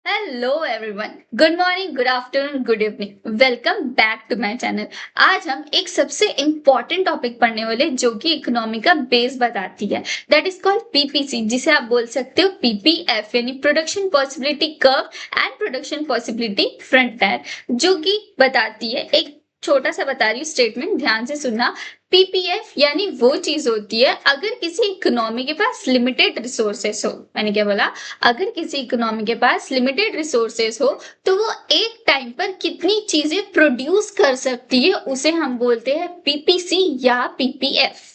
Hello everyone, good morning, good afternoon, good evening, welcome back to my channel. आज हम एक सबसे important topic पढ़ने वाले जो कि इकोनॉमी का बेस बताती है। दैट इज कॉल्ड पीपीसी, जिसे आप बोल सकते हो पीपीएफ, यानी production possibility curve and production possibility frontier, जो कि बताती है एक छोटा सा बता रही हूँ स्टेटमेंट, ध्यान से सुनना। पीपीएफ यानी वो चीज होती है अगर किसी इकोनॉमी के पास लिमिटेड रिसोर्सेस हो। मैंने क्या बोला? अगर किसी इकोनॉमी के पास लिमिटेड रिसोर्सेस हो तो वो एक टाइम पर कितनी चीजें प्रोड्यूस कर सकती है उसे हम बोलते हैं पीपीसी या पीपीएफ।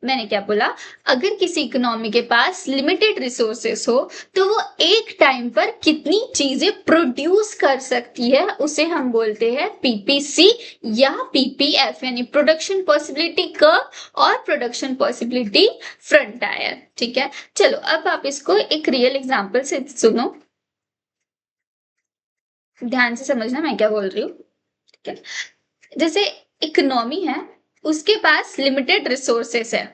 मैंने क्या बोला? अगर किसी इकोनॉमी के पास लिमिटेड रिसोर्सेस हो तो वो एक टाइम पर कितनी चीजें प्रोड्यूस कर सकती है उसे हम बोलते हैं पीपीसी या पीपीएफ, यानी प्रोडक्शन पॉसिबिलिटी कर्व और प्रोडक्शन पॉसिबिलिटी फ्रंटियर। ठीक है, चलो अब आप इसको एक रियल एग्जांपल से सुनो, ध्यान से समझना मैं क्या बोल रही हूँ। ठीक है, जैसे इकोनॉमी है, उसके पास लिमिटेड रिसोर्सेस है,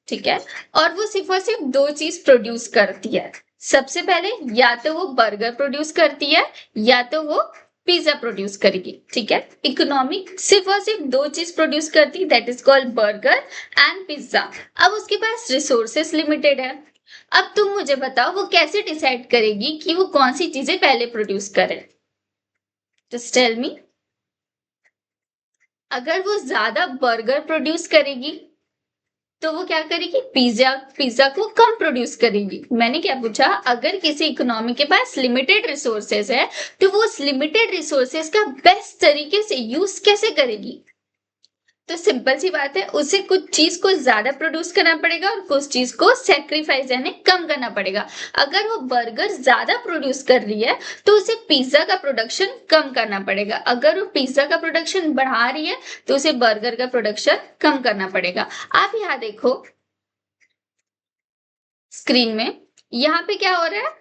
ठीक है, और वो सिर्फ और सिर्फ दो चीज प्रोड्यूस करती है। सबसे पहले या तो वो बर्गर प्रोड्यूस करती है या तो वो पिज्जा प्रोड्यूस करेगी। ठीक है, इकोनॉमी सिर्फ और सिर्फ दो चीज प्रोड्यूस करती है, that is called burger and pizza. अब उसके पास रिसोर्सेस लिमिटेड है। अब तुम मुझे बताओ वो कैसे डिसाइड करेगी कि वो कौन सी चीजें पहले प्रोड्यूस करे? Just tell me. अगर वो ज्यादा बर्गर प्रोड्यूस करेगी तो वो क्या करेगी? पिज्जा पिज्जा को कम प्रोड्यूस करेगी। मैंने क्या पूछा? अगर किसी इकोनॉमी के पास लिमिटेड रिसोर्सेस है तो वो उस लिमिटेड रिसोर्सेस का बेस्ट तरीके से यूज कैसे करेगी? तो सिंपल सी बात है, उसे कुछ चीज को ज्यादा प्रोड्यूस करना पड़ेगा और कुछ चीज को सेक्रीफाइस यानी कम करना पड़ेगा। अगर वो बर्गर ज्यादा प्रोड्यूस कर रही है तो उसे पिज्जा का प्रोडक्शन कम करना पड़ेगा। अगर वो पिज्जा का प्रोडक्शन बढ़ा रही है तो उसे बर्गर का प्रोडक्शन कम करना पड़ेगा। आप यहाँ देखो स्क्रीन में, यहाँ पे क्या हो रहा है?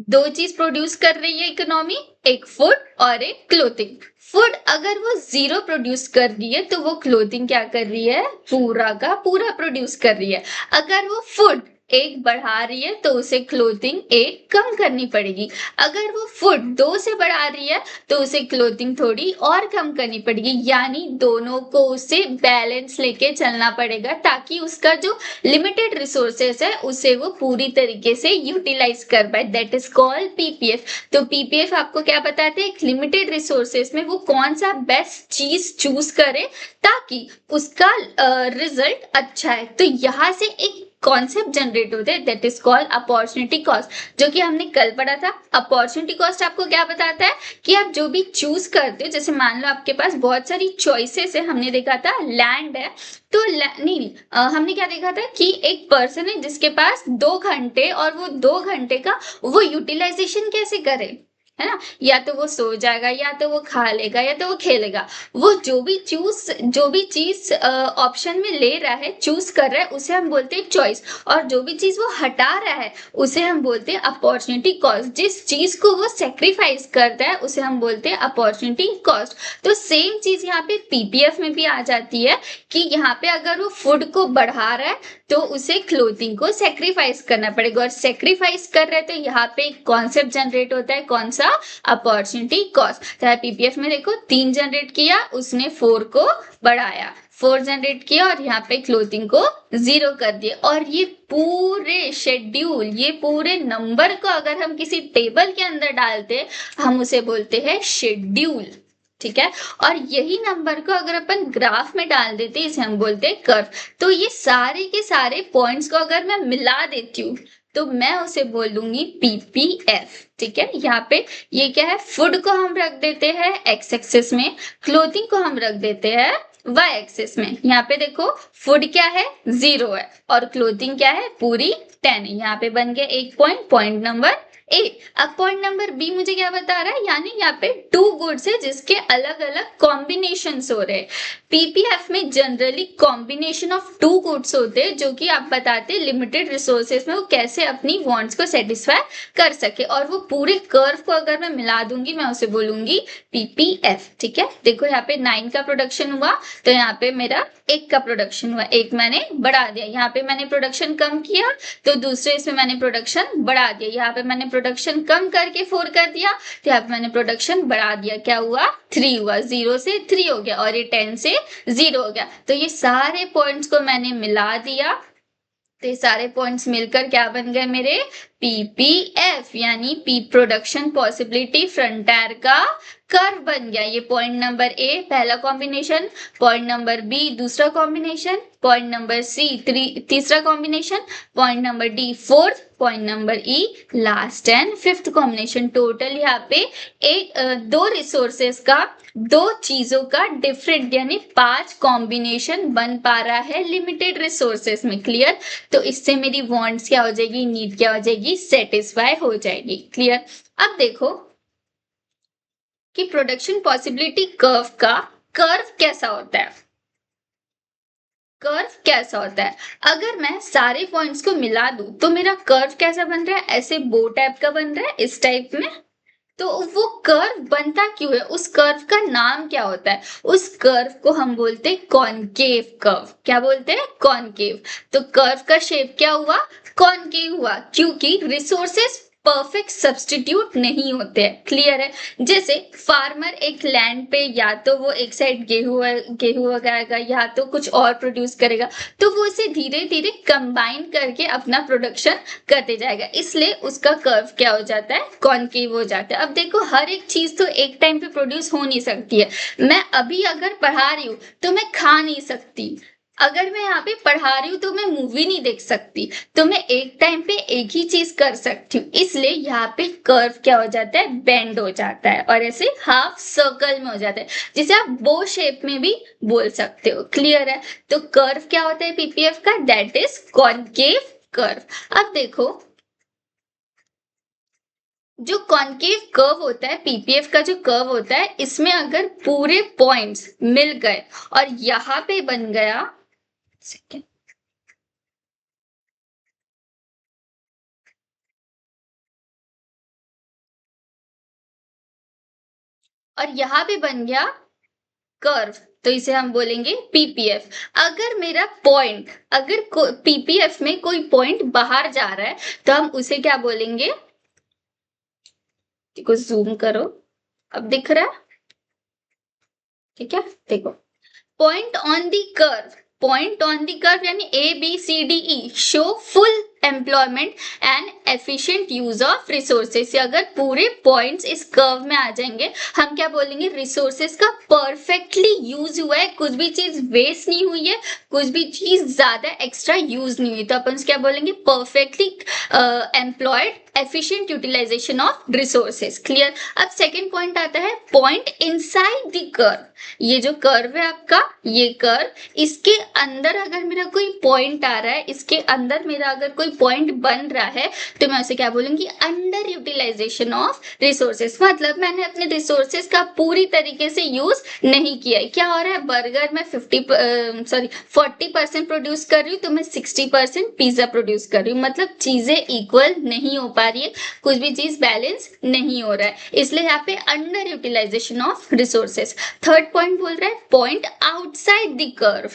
दो चीज प्रोड्यूस कर रही है इकोनॉमी, एक फूड और एक क्लोथिंग। फूड अगर वो जीरो प्रोड्यूस कर रही है तो वो क्लोथिंग क्या कर रही है? पूरा का पूरा प्रोड्यूस कर रही है। अगर वो फूड एक बढ़ा रही है तो उसे क्लोथिंग एक कम करनी पड़ेगी। अगर वो फूड दो से बढ़ा रही है तो उसे क्लोथिंग थोड़ी और कम करनी पड़ेगी। यानी दोनों को उसे बैलेंस लेके चलना पड़ेगा ताकि उसका जो लिमिटेड रिसोर्सेस है उसे वो पूरी तरीके से यूटिलाइज कर पाए। That is called PPF. तो पीपीएफ आपको क्या बताते हैं? एक लिमिटेड रिसोर्सेस में वो कौन सा बेस्ट चीज चूज करे ताकि उसका रिजल्ट अच्छा है। तो यहाँ से एक कॉन्सेप्ट जनरेट होते हैं, that is called opportunity cost, जो कि हमने कल पढ़ा था। अपॉर्चुनिटी कॉस्ट आपको क्या बताता है कि आप जो भी चूज करते हो, जैसे मान लो आपके पास बहुत सारी चॉइसेस है, हमने देखा था लैंड है तो नहीं, हमने क्या देखा था कि एक पर्सन है जिसके पास 2 घंटे और वो 2 घंटे का वो यूटिलाइजेशन कैसे करे, है ना? या तो वो सो जाएगा या तो वो खा लेगा या तो वो खेलेगा। वो जो भी चीज ऑप्शन में ले रहा है, चूज कर रहा है, उसे हम बोलते हैं चॉइस। और जो भी चीज वो हटा रहा है उसे हम बोलते हैं अपॉर्चुनिटी कॉस्ट। जिस चीज को वो सेक्रीफाइस करता है उसे हम बोलते हैं अपॉर्चुनिटी कॉस्ट। तो सेम चीज यहाँ पे पीपीएफ में भी आ जाती है कि यहाँ पे अगर वो फूड को बढ़ा रहा है तो उसे क्लोथिंग को सेक्रीफाइस करना पड़ेगा, और सेक्रीफाइस कर रहे हैं तो यहाँ पे एक कॉन्सेप्ट जनरेट होता है, कौन सा? Opportunity cost. तो पीपीएफ में देखो 3 जनरेट किया, उसने 4 को बढ़ाया, 4 जनरेट किया और यहाँ पे क्लोथिंग को 0 कर दिया। और ये पूरे शेड्यूल, ये पूरे नंबर को अगर हम किसी टेबल के अंदर डालते हम उसे बोलते हैं शेड्यूल। ठीक है, और यही नंबर को अगर अपन ग्राफ में डाल देते इसे हम बोलते हैं कर्व। तो ये सारे के सारे पॉइंट्स को अगर मैं मिला देती हूँ तो मैं उसे बोलूंगी पीपीएफ। ठीक है, यहाँ पे ये क्या है? फूड को हम रख देते हैं एक्स एक्सिस में, क्लोथिंग को हम रख देते हैं वाई एक्सिस में। यहाँ पे देखो फूड क्या है? 0 है और क्लोथिंग क्या है? पूरी 10 है। यहाँ पे बन गया एक पॉइंट, पॉइंट नंबर ए। अब पॉइंट नंबर बी मुझे क्या बता रहा है? यानी यहाँ पे 2 गुड्स है जिसके अलग अलग कॉम्बिनेशन हो रहे हैं। पीपीएफ में जनरली कॉम्बिनेशन ऑफ 2 गुड्स होते हैं जो कि आप बताते हैं लिमिटेड रिसोर्सेस में वो कैसे अपनी वांट्स को सेटिस्फाई कर सके। और वो पूरे कर्व को अगर मैं मिला दूंगी मैं उसे बोलूंगी पीपीएफ। ठीक है, देखो यहाँ पे 9 का प्रोडक्शन हुआ तो यहाँ पे मेरा 1 का प्रोडक्शन हुआ, 1 मैंने बढ़ा दिया। यहाँ पे मैंने प्रोडक्शन कम किया तो दूसरे इसमें मैंने प्रोडक्शन बढ़ा दिया। यहाँ पे मैंने प्रोडक्शन कम करके 4 कर दिया, तो यहाँ पे मैंने प्रोडक्शन बढ़ा दिया, क्या हुआ 3 हुआ, 0 से 3 हो गया और ये 10 से 0 हो गया। तो ये सारे पॉइंट्स को मैंने मिला दिया, तो ये सारे पॉइंट्स मिलकर क्या बन गए मेरे पीपीएफ, यानी पी प्रोडक्शन पॉसिबिलिटी फ्रंटायर का कर्व बन गया। ये पॉइंट नंबर ए पहला कॉम्बिनेशन, पॉइंट नंबर बी दूसरा कॉम्बिनेशन, पॉइंट नंबर सी तीसरा combination, point number D fourth, point number E last and fifth combination. Total यहाँ पे दो रिसोर्सेस का, दो चीजों का डिफरेंट यानी 5 कॉम्बिनेशन बन पा रहा है लिमिटेड रिसोर्सेस में। क्लियर? तो इससे मेरी वांट्स क्या हो जाएगी, नीड क्या हो जाएगी, सेटिस्फाई हो जाएगी। क्लियर? अब देखो कि प्रोडक्शन पॉसिबिलिटी कर्व का कर्व कैसा होता है। कर्व कैसा होता है, अगर मैं सारे पॉइंट्स को मिला दूं तो मेरा कर्व कैसा बन रहा है, ऐसे बो टाइप का बन रहा है, इस टाइप में। तो वो कर्व बनता क्यों है, उस कर्व का नाम क्या होता है, उस कर्व को हम बोलते हैं कॉनकेव कर्व। क्या बोलते हैं, कॉनकेव। तो कर्व का शेप क्या हुआ, कॉनकेव हुआ, क्योंकि रिसोर्सेस परफेक्ट सब्स्टिट्यूट नहीं होते हैं। क्लियर है? जैसे फार्मर एक लैंड पे या तो वो एक साइड गेहूं उगाएगा या तो कुछ और प्रोड्यूस करेगा, तो वो इसे धीरे धीरे कंबाइन करके अपना प्रोडक्शन करते जाएगा, इसलिए उसका कर्व क्या हो जाता है, कॉनकेव हो जाता है। अब देखो हर एक चीज तो एक टाइम पे प्रोड्यूस हो नहीं सकती है। मैं अभी अगर पढ़ा रही हूँ तो मैं खा नहीं सकती, अगर मैं यहाँ पे पढ़ा रही हूँ तो मैं मूवी नहीं देख सकती, तो मैं एक टाइम पे एक ही चीज कर सकती हूँ, इसलिए यहाँ पे कर्व क्या हो जाता है, बेंड हो जाता है और ऐसे हाफ सर्कल में हो जाता है, जिसे आप बो शेप में भी बोल सकते हो। क्लियर है? तो कर्व क्या होता है पीपीएफ का, दैट इज कॉनकेव कर्व। अब देखो जो कॉनकेव कर्व होता है, पीपीएफ का जो कर्व होता है, इसमें अगर पूरे पॉइंट्स मिल गए और यहाँ पे बन गया, सेकेंड, और यहाँ पे बन गया कर्व, तो इसे हम बोलेंगे पीपीएफ। अगर मेरा पॉइंट, अगर पीपीएफ में कोई पॉइंट बाहर जा रहा है तो हम उसे क्या बोलेंगे, देखो जूम करो, अब दिख रहा है, ठीक है? देखो point on the curve, point on the curve यानी A B C D E show full employment and efficient use of resources. अगर पूरे पॉइंट्स इस कर्व में आ जाएंगे, हम क्या बोलेंगे, रिसोर्सेस का परफेक्टली यूज हुआ है, कुछ भी चीज वेस्ट नहीं हुई है, कुछ भी चीज ज्यादा एक्स्ट्रा यूज नहीं हुई, तो अपन क्या बोलेंगे, perfectly employed efficient utilisation of resources. Clear? अब सेकेंड पॉइंट आता है पॉइंट इनसाइड द कर्व। ये जो कर्व है आपका, ये कर्व, इसके अंदर अगर मेरा कोई पॉइंट आ रहा है, इसके अंदर मेरा अगर कोई पॉइंट बन रहा है, तो मैं उसे क्या बोलूंगी, अंडर यूटिलाइजेशन ऑफ रिसोर्सेस। मतलब मैंने अपने रिसोर्सेस का पूरी तरीके से यूज नहीं किया है। क्या हो रहा है, बर्गर में 40% प्रोड्यूस कर रही हूँ, तो मैं 60% पिज्जा प्रोड्यूस कर रही हूँ, मतलब चीजें इक्वल नहीं हो पा रही है, कुछ भी चीज बैलेंस नहीं हो रहा है, इसलिए यहाँ पे under utilisation of resources. Third point बोल रहा है point outside the curve.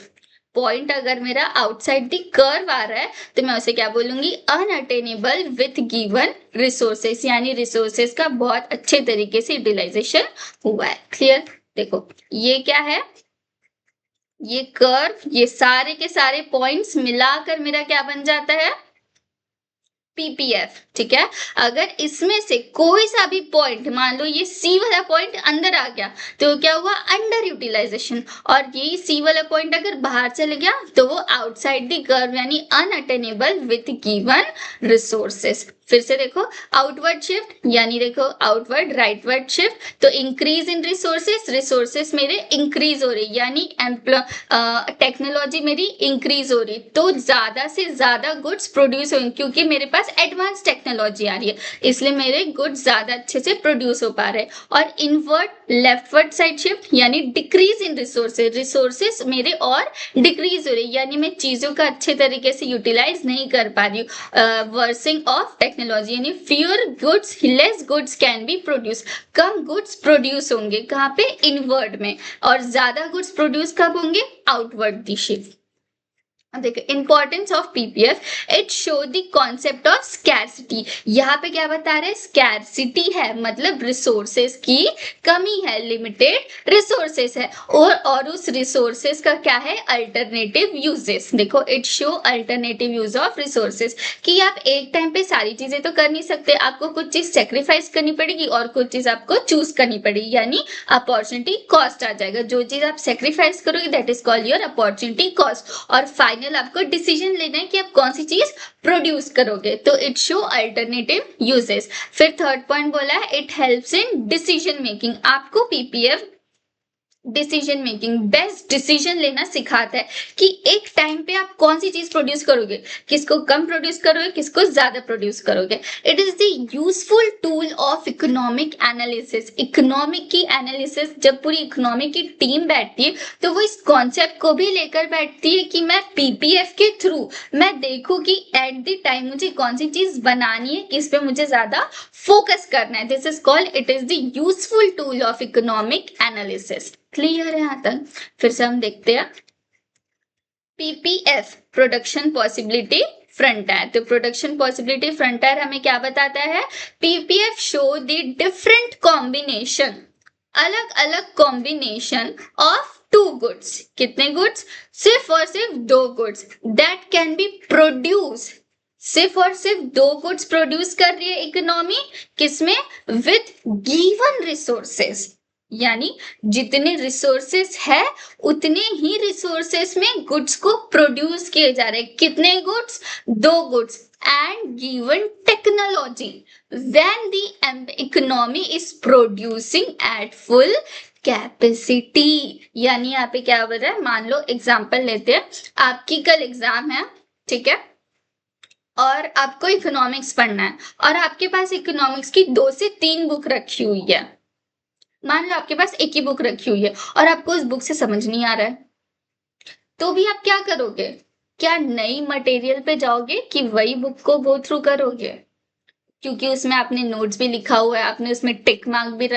Point अगर मेरा आउटसाइड द कर्व आ रहा है, तो मैं उसे क्या बोलूंगी, अनअटेनेबल विथ गिवन रिसोर्सेस, यानी रिसोर्सेस का बहुत अच्छे तरीके से यूटिलाइजेशन हुआ है। क्लियर? देखो ये क्या है, ये कर्व, ये सारे के सारे पॉइंट्स मिलाकर मेरा क्या बन जाता है, पीपीएफ। ठीक है? अगर इसमें से कोई सा भी पॉइंट, मान लो ये सी वाला पॉइंट अंदर आ गया, तो क्या हुआ, अंडर यूटिलाइजेशन, और ये सी वाला पॉइंट अगर बाहर चले गया तो वो आउटसाइड द कर्व यानी अनअटेनेबल विथ गिवन रिसोर्सेस। फिर से देखो आउटवर्ड शिफ्ट, यानी देखो आउटवर्ड राइटवर्ड शिफ्ट, तो इंक्रीज इन रिसोर्सेस, रिसोर्सेस मेरे इंक्रीज हो रही, यानी टेक्नोलॉजी मेरी इंक्रीज हो रही, तो ज्यादा से ज्यादा गुड्स प्रोड्यूस होंगे, क्योंकि मेरे पास एडवांस टेक्नोलॉजी आ रही है, इसलिए मेरे गुड्स ज्यादा अच्छे से प्रोड्यूस हो पा रहे हैं। और इनवर्ड लेफ्टवर्ड साइड शिफ्ट, यानी डिक्रीज इन रिसोर्सेज, रिसोर्सेस मेरे और डिक्रीज हो रही, यानी मैं चीजों का अच्छे तरीके से यूटिलाइज नहीं कर पा रही हूँ। वर्सिंग ऑफ टेक्नोलॉजी, यानी fewer goods less goods can be produce, come goods produce होंगे, कहाँ पे, इनवर्ड में, और ज्यादा गुड्स प्रोड्यूस कब होंगे, आउटवर्ड दी शिफ्ट। अब देखो importance of PPF, it show the concept of scarcity. यहाँ पे क्या बता रहे हैं, स्कैरसिटी है मतलब रिसोर्सेस की कमी है, लिमिटेड रिसोर्सेस है, और उस रिसोर्सेस का क्या है, अल्टरनेटिव यूजेस। देखो it show alternative use of resources, कि आप एक टाइम पे सारी चीजें तो कर नहीं सकते, आपको कुछ चीज सेक्रीफाइस करनी पड़ेगी और कुछ चीज आपको चूज करनी पड़ेगी, यानी अपॉर्चुनिटी कॉस्ट आ जाएगा। जो चीज आप सेक्रीफाइस करोगे that is called your opportunity cost, और फाइनल आपको डिसीजन लेना है कि आप कौन सी चीज प्रोड्यूस करोगे। तो इट शो अल्टरनेटिव यूजेस। फिर थर्ड पॉइंट बोला है it helps in decision making, आपको PPF decision making, best decision लेना सिखाता है कि एक टाइम पे आप कौन सी चीज प्रोड्यूस करोगे, किसको कम प्रोड्यूस करोगे, किसको ज्यादा प्रोड्यूस करोगे। It is the useful tool of economic analysis. Economic की एनालिसिस, जब पूरी इकोनॉमिक की टीम बैठती है तो वो इस कॉन्सेप्ट को भी लेकर बैठती है कि मैं पीपीएफ के थ्रू मैं देखूं कि एट द टाइम मुझे कौन सी चीज बनानी है, किस पे मुझे ज्यादा फोकस करना है। This is called, it is the useful tool of economic analysis. Clear है यहाँ तक? फिर से हम देखते हैं पीपीएफ, प्रोडक्शन पॉसिबिलिटी फ्रंटायर। तो प्रोडक्शन पॉसिबिलिटी फ्रंटायर हमें क्या बताता है, PPF show the different combination, अलग अलग कॉम्बिनेशन ऑफ टू गुड्स। कितने गुड्स, सिर्फ और सिर्फ दो goods, that can be produce, सिर्फ और सिर्फ दो गुड्स प्रोड्यूस कर रही है इकोनॉमी, किसमें, विथ गिवन रिसोर्सेस, यानी जितने रिसोर्सेस है उतने ही रिसोर्सेस में गुड्स को प्रोड्यूस किए जा रहे हैं। कितने गुड्स, दो goods, and given technology when the economy is producing at full capacity. यानी यहाँ पे क्या बोल रहा है, मान लो एग्जांपल लेते हैं, आपकी कल एग्जाम है, ठीक है, और आपको इकोनॉमिक्स पढ़ना है और आपके पास इकोनॉमिक्स की 2 से 3 बुक रखी हुई है। मान लो आपके पास एक ही बुक रखी हुई है और आपको उस बुक से समझ नहीं आ रहा है, तो भी आप क्या करोगे, क्या नई मटेरियल पे जाओगे कि वही बुक को गो थ्रू करोगे, क्योंकि उसमें आपने नोट्स भी लिखा हुआ है, आपने उसमें टिक मार्क भी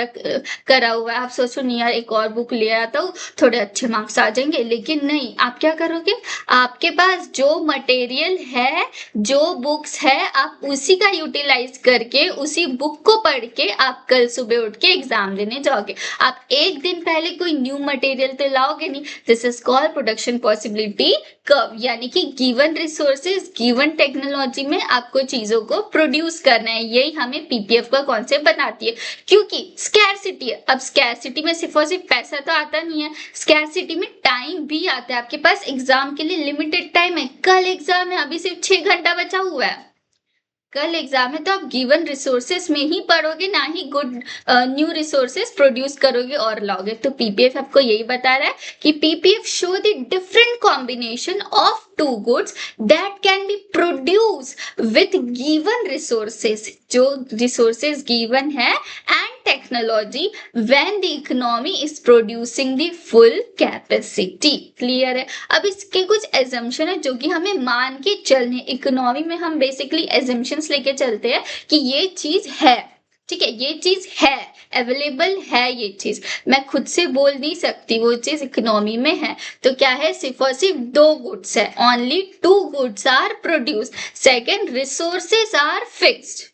करा हुआ है, आप सोचो नहीं यार एक और बुक ले आता हूँ थोड़े अच्छे मार्क्स आ जाएंगे, लेकिन नहीं, आप क्या करोगे, आपके पास जो मटेरियल है, जो बुक्स है, आप उसी का यूटिलाइज करके उसी बुक को पढ़ के आप कल सुबह उठ के एग्जाम देने जाओगे। आप एक दिन पहले कोई न्यू मटेरियल तो लाओगे नहीं। This is called production possibility curve, यानी कि गिवन रिसोर्सेज, गिवन टेक्नोलॉजी में आपको चीजों को प्रोड्यूस करना है। यही हमें पीपीएफ का कॉन्सेप्ट बताती है, क्योंकि स्कैरसिटी है। अब स्कैरसिटी में सिर्फ और सिर्फ पैसा तो आता नहीं है, स्कैरसिटी में टाइम भी आता है। आपके पास एग्जाम के लिए लिमिटेड टाइम है, कल एग्जाम है, अभी सिर्फ 6 घंटा बचा हुआ है, कल एग्जाम है, तो आप गिवन रिसोर्सेस में ही पढ़ोगे, ना ही गुड न्यू रिसोर्सेस प्रोड्यूस करोगे और लाओगे। तो पीपीएफ आपको यही बता रहा है कि PPF show the different combination of two goods that can be produce with given resources, जो रिसोर्सेस गिवन है, and technology when the economy is producing the full capacity. Clear है? अब इसके कुछ एजम्पशन है जो कि हमें मान के चलने, इकोनॉमी में हम बेसिकली एजम्पशंस लेके चलते हैं कि ये चीज है, ठीक है, ये चीज है, अवेलेबल है, ये चीज मैं खुद से बोल नहीं सकती, वो चीज इकोनॉमी में है। तो क्या है, सिर्फ और सिर्फ 2 गुड्स है, only 2 goods are produce. Second, resources are fixed,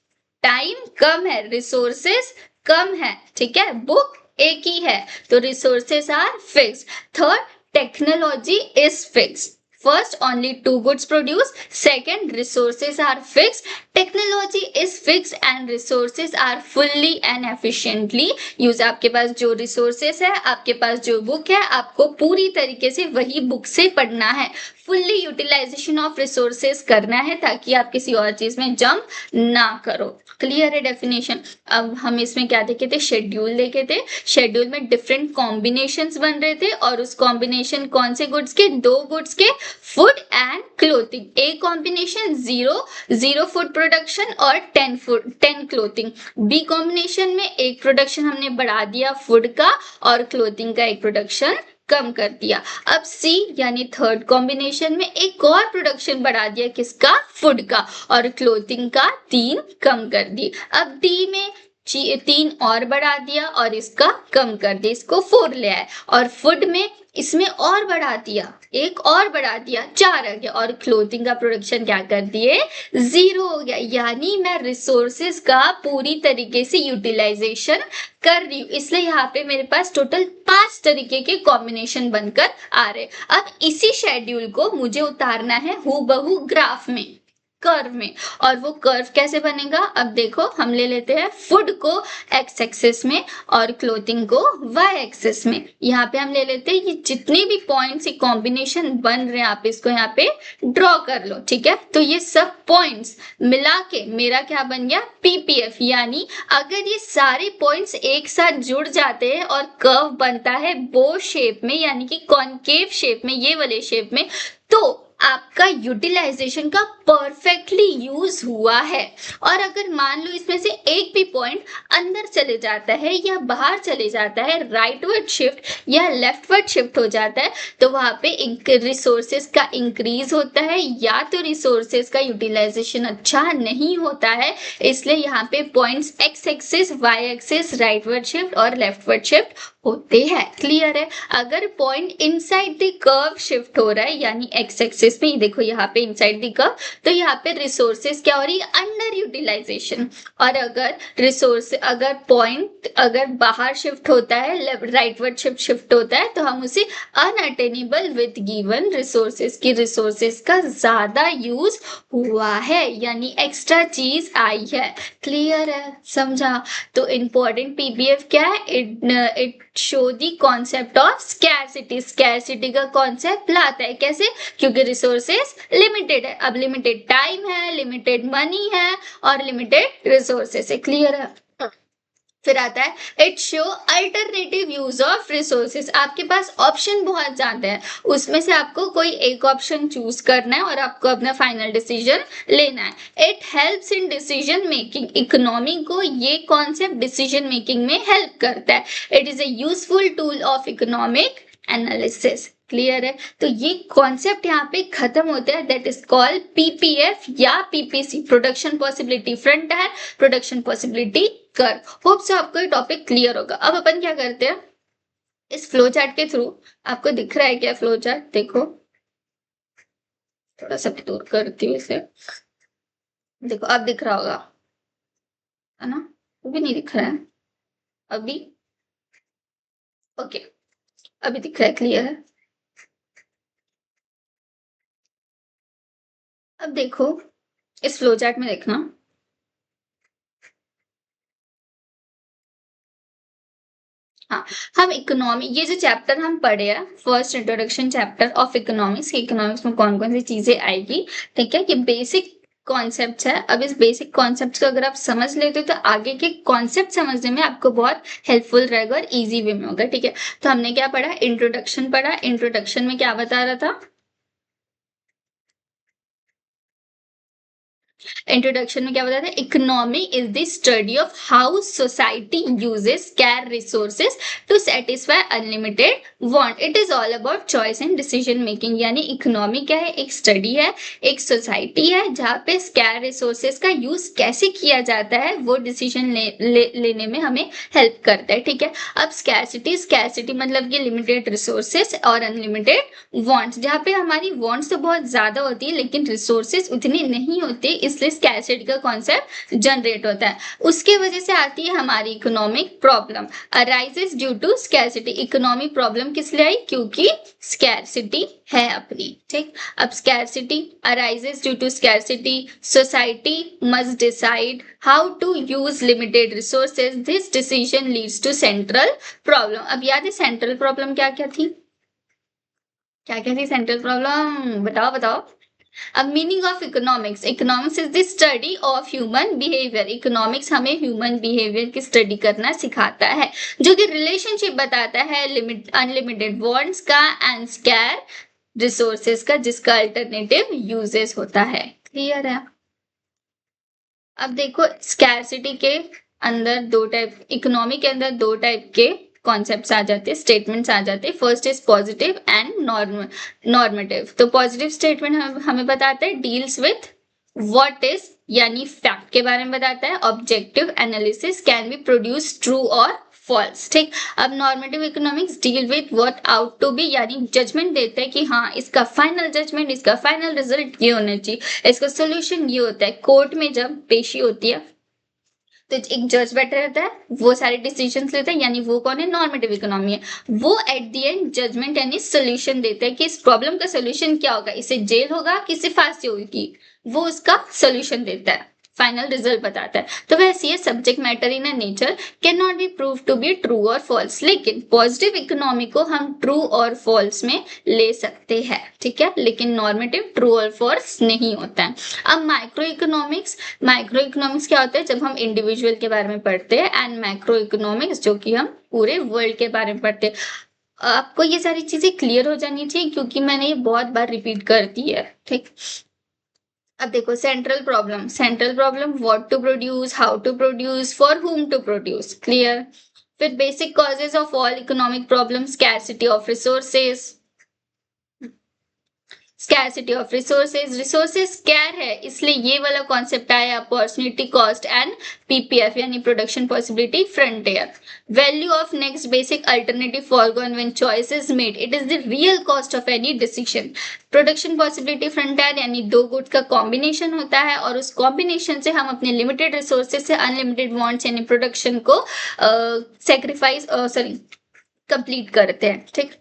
time कम है, रिसोर्सेस कम है, ठीक है, बुक एक ही है, तो resources are fixed. Third, technology is fixed. First, only 2 goods produced. Second, resources are fixed. Technology is fixed and resources are fully and efficiently used. आपके पास जो resources है, आपके पास जो book है, आपको पूरी तरीके से वही book से पढ़ना है, फुल्ली यूटिलाइजेशन ऑफ रिसोर्सेस करना है ताकि आप किसी और चीज में जंप ना करो। क्लियर है डेफिनेशन? अब हम इसमें क्या देखे थे, शेड्यूल देखे थे, शेड्यूल में डिफरेंट कॉम्बिनेशंस बन रहे थे और उस कॉम्बिनेशन कौन से गुड्स के, 2 गुड्स के, food and clothing. A combination 0 food production और 10 क्लोथिंग। बी कॉम्बिनेशन में एक प्रोडक्शन हमने बढ़ा दिया फूड का और क्लोथिंग का एक प्रोडक्शन कम कर दिया। अब सी यानी थर्ड कॉम्बिनेशन में एक और प्रोडक्शन बढ़ा दिया, किसका, फूड का, और क्लोथिंग का 3 कम कर दी। अब डी में तीन और बढ़ा दिया और इसका कम कर दिया, इसको 4 ले आए, और फूड में इसमें और बढ़ा दिया, एक और बढ़ा दिया, 4 आ गया, और क्लोथिंग का प्रोडक्शन क्या कर दिए, 0 हो गया। यानी मैं रिसोर्सेज का पूरी तरीके से यूटिलाइजेशन कर रही हूँ, इसलिए यहाँ पे मेरे पास टोटल 5 तरीके के कॉम्बिनेशन बनकर आ रहे। अब इसी शेड्यूल को मुझे उतारना है हूबहू ग्राफ में, कर्व में, और वो कर्व कैसे बनेगा, अब देखो हम ले लेते हैं फूड को एक्स एक्सिस में और क्लोथिंग को वाई एक्सिस में। यहाँ पे हम ले लेते हैं ये जितने भी पॉइंट्स कॉम्बिनेशन बन रहे हैं, आप इसको यहाँ पे ड्रॉ कर लो, ठीक है। तो ये सब पॉइंट्स मिला के मेरा क्या बन गया, पीपीएफ। यानी अगर ये सारे पॉइंट्स एक साथ जुड़ जाते हैं और कर्व बनता है बो शेप में, यानी कि कॉनकेव शेप में, ये वाले शेप में, तो आपका यूटिलाइजेशन का परफेक्टली यूज हुआ है। और अगर मान लो इसमें से एक भी पॉइंट अंदर चले जाता है या बाहर चले जाता है, राइटवर्ड शिफ्ट या लेफ्टवर्ड शिफ्ट हो जाता है, तो वहां पे रिसोर्सेज का इंक्रीज होता है या तो रिसोर्सेज का यूटिलाइजेशन अच्छा नहीं होता है। इसलिए यहाँ पे points X axis, Y axis, rightward shift और लेफ्टवर्ड शिफ्ट होते हैं। क्लियर है। अगर point inside the curve shift हो रहा है, यानी एक्स एक्सिस में, देखो यहाँ पे इनसाइड द कर्व, तो यहाँ पे रिसोर्सेज क्या हो रही है, अंडर यूटिलाइजेशन। और अगर रिसोर्स, अगर पॉइंट अगर बाहर शिफ्ट होता है, राइटवर्ड शिफ्ट होता है, तो हम उसे अनअटेनेबल विद गिवन रिसोर्सेज की, रिसोर्सेज का ज्यादा यूज हुआ है, यानी एक्स्ट्रा चीज आई है। क्लियर है, समझा। तो इंपॉर्टेंट पीबीएफ क्या है, it show the concept of scarcity. Scarcity का कॉन्सेप्ट लाता है, कैसे, क्योंकि रिसोर्सेज लिमिटेड है। अब लिमिटेड टाइम है, लिमिटेड मनी है और लिमिटेड रिसोर्सेज है। क्लियर है। फिर आता है it show alternative use of resources. आपके पास ऑप्शन बहुत ज्यादा है, उसमें से आपको कोई एक ऑप्शन चूज करना है और आपको अपना फाइनल डिसीजन लेना है। It helps in decision making. Economy को ये कॉन्सेप्ट डिसीजन मेकिंग में हेल्प करता है। It is a useful tool of economic analysis. Clear है। तो ये कॉन्सेप्ट यहाँ पे खत्म होता है, दैट इज कॉल्ड पीपीएफ या PPC, production possibility frontier, production possibility curve. Hope so आपको ये टॉपिक क्लियर होगा। अब अपन क्या करते हैं, इस फ्लो चार्ट के थ्रू, आपको दिख रहा है क्या फ्लो चार्ट, देखो थोड़ा सा दूर करती हूँ इसे, देखो अब दिख रहा होगा, है ना, वो भी नहीं दिख रहा है अभी, ओके अभी दिख रहा है, क्लियर है। अब देखो इस फ्लो चार्ट में देखना, हाँ, हम इकोनॉमी, ये जो चैप्टर हम पढ़े हैं, first introduction chapter of economics, economics में कौन कौन सी चीजें आएगी, ठीक है, ये बेसिक कॉन्सेप्ट्स है। अब इस बेसिक कॉन्सेप्ट्स को अगर आप समझ लेते हो तो आगे के कॉन्सेप्ट समझने में आपको बहुत हेल्पफुल रहेगा और इजी वे में होगा, ठीक है। तो हमने क्या पढ़ा, इंट्रोडक्शन पढ़ा। इंट्रोडक्शन में क्या बता रहा था, इंट्रोडक्शन में क्या बताया था, economy is the study of how society uses scarce resources to satisfy unlimited want. It is all about choice and decision making. यानी इकोनॉमी क्या है, एक स्टडी है, एक सोसाइटी है जहाँ पे स्कैर रिसोर्सेज का यूज कैसे किया जाता है, वो डिसीजन लेने में हमें हेल्प करता है, ठीक है। अब स्कैरसिटी, स्कैरसिटी मतलब कि लिमिटेड रिसोर्सेज और अनलिमिटेड वांट्स, जहाँ पे हमारी वांट्स तो बहुत ज्यादा होती है लेकिन रिसोर्सेज उतनी नहीं होती, इसलिए स्कैरसिटी का कॉन्सेप्ट जनरेट होता है। उसके वजह से आती है हमारी economic problem, arises due to scarcity. Economic problem किस लिए आई, क्योंकि स्कैरसिटी है अपनी, ठीक। अब scarcity arises due to scarcity, society must decide how to use limited resources, this decision leads to central problem. अब याद है सेंट्रल प्रॉब्लम क्या क्या थी, क्या क्या थी सेंट्रल प्रॉब्लम, बताओ बताओ। अब meaning of economics, economics is the study of human behaviour. Economics हमें ह्यूमन बिहेवियर की स्टडी करना सिखाता है, जो कि रिलेशनशिप बताता है अनलिमिटेड वांट्स का एंड स्कैर रिसोर्सेज का, जिसका अल्टरनेटिव यूजेस होता है। क्लियर है। अब देखो स्कैरसिटी के अंदर दो टाइप, इकोनॉमी के अंदर दो टाइप के कॉन्सेप्ट्स आ जाते हैं, स्टेटमेंट्स आ जाते हैं। First is positive and normative. तो पॉजिटिव स्टेटमेंट हमें बताता है डील्स विथ व्हाट इज, यानी फैक्ट, के बारे में बताता है। Objective analysis can be produce true और फॉल्स। ठीक, अब normative economics deal with what ought to be, यानी जजमेंट देते हैं कि हाँ इसका फाइनल जजमेंट, इसका फाइनल रिजल्ट ये होना चाहिए, इसका सोल्यूशन ये होता है। कोर्ट में जब पेशी होती है तो एक जज बैठा रहता है, वो सारे डिसीजंस लेता है, यानी वो कौन है, नॉर्मेटिव इकोनॉमी है। वो एट द एंड जजमेंट यानी सोल्यूशन देता है कि इस प्रॉब्लम का सोल्यूशन क्या होगा, इसे जेल होगा कि इसे फांसी होगी, वो उसका सोल्यूशन देता है, फाइनल रिजल्ट बताता है। तो वैसे ये subject matter in nature can not be prove to be true और फॉल्स, लेकिन पॉजिटिव इकोनॉमी को हम ट्रू और फॉल्स में ले सकते हैं, ठीक है, लेकिन नॉर्मेटिव ट्रू और फॉल्स नहीं होता है। अब माइक्रो इकोनॉमिक्स क्या होता है, जब हम इंडिविजुअल के बारे में पढ़ते हैं, एंड मैक्रो इकोनॉमिक्स जो कि हम पूरे वर्ल्ड के बारे में पढ़ते हैं। आपको ये सारी चीजें क्लियर हो जानी चाहिए क्योंकि मैंने ये बहुत बार रिपीट कर दी है। ठीक, अब देखो central problem what to produce, how to produce, for whom to produce, clear. फिर basic causes of all economic problem, scarcity of resources, scarcity of resources scarce है इसलिए ये वाला कॉन्सेप्ट आया। अपॉर्चुनिटी कॉस्ट एंड पीपीएफ यानी production possibility frontier. Value of next basic alternative forgone when choice is made, it is the real cost of any decision. Production possibility frontier यानी दो goods का combination होता है और उस combination से हम अपने लिमिटेड रिसोर्सेज से अनलिमिटेड वांट्स यानी प्रोडक्शन को कंप्लीट करते हैं। ठीक,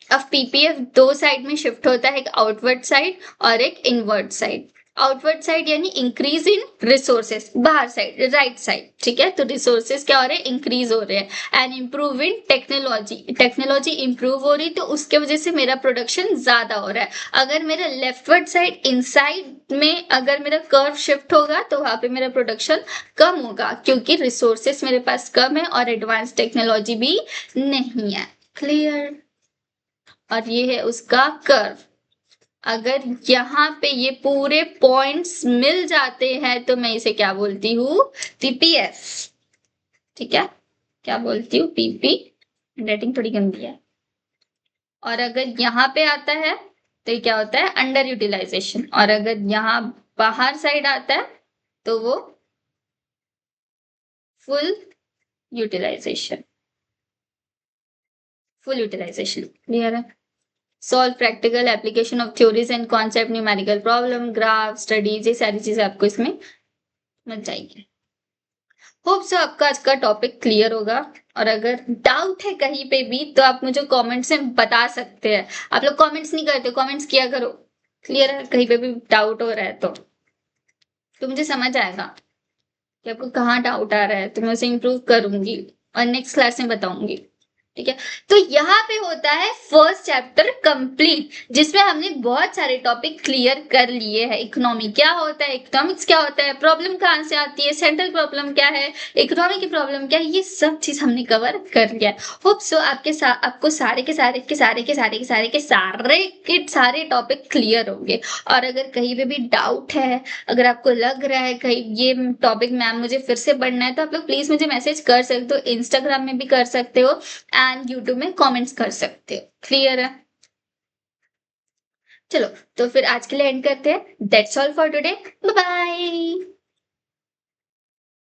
अब पीपीएफ दो साइड में शिफ्ट होता है, एक आउटवर्ड साइड और एक इनवर्ड साइड। आउटवर्ड साइड यानी इंक्रीज इन रिसोर्सेस, बाहर साइड राइट साइड, ठीक है। तो रिसोर्सेस क्या हो रहे हैं, इंक्रीज हो रहे हैं। And improve in technology improve हो रही, तो उसके वजह से मेरा प्रोडक्शन ज्यादा हो रहा है। अगर मेरा लेफ्टवर्ड साइड इनसाइड में अगर मेरा कर्व शिफ्ट होगा तो वहां पे मेरा प्रोडक्शन कम होगा क्योंकि रिसोर्सेस मेरे पास कम है और एडवांस टेक्नोलॉजी भी नहीं है। क्लियर, और ये है उसका कर्व। अगर यहाँ पे ये पूरे पॉइंट्स मिल जाते हैं तो मैं इसे क्या बोलती हूँ, पीपीएफ, ठीक है, क्या बोलती हूँ, पीपी। राइटिंग थोड़ी गंदी है। और अगर यहाँ पे आता है तो ये क्या होता है, अंडर यूटिलाइजेशन। और अगर यहाँ बाहर साइड आता है तो वो फुल यूटिलाइजेशन। क्लियर है। Solve practical application of theories and concept, numerical problem, graph studies, ये सारी चीजें आपको इसमें मिल जाएगी। होप सो आपका आज का टॉपिक क्लियर होगा। और अगर डाउट है कहीं पे भी तो आप मुझे कमेंट्स में बता सकते हैं। आप लोग कमेंट्स नहीं करते, कमेंट्स किया करो। क्लियर है, कहीं पे भी डाउट हो रहा है तो मुझे समझ आएगा कि आपको कहाँ डाउट आ रहा है, तो मैं उसे इम्प्रूव करूंगी और नेक्स्ट क्लास में बताऊंगी। ठीक है, तो यहाँ पे होता है फर्स्ट चैप्टर कंप्लीट, जिसमें हमने बहुत सारे टॉपिक क्लियर कर लिए हैं। इकोनॉमी क्या होता है, इकोनॉमिक्स क्या होता है, प्रॉब्लम कहाँ से आती है, सेंट्रल प्रॉब्लम क्या है, इकोनॉमी की प्रॉब्लम क्या है, ये सब चीज हमने कवर कर लिया है। होप सो आपको सारे के सारे टॉपिक क्लियर होंगे। और अगर कहीं पे भी डाउट है, अगर आपको लग रहा है कहीं ये टॉपिक मैम मुझे फिर से पढ़ना है, तो आप लोग प्लीज मुझे मैसेज कर सकते हो, इंस्टाग्राम में भी कर सकते हो एंड यूट्यूब में कमेंट्स कर सकते हो। क्लियर है, चलो तो फिर आज के लिए एंड करते हैं। That's all for today, bye bye.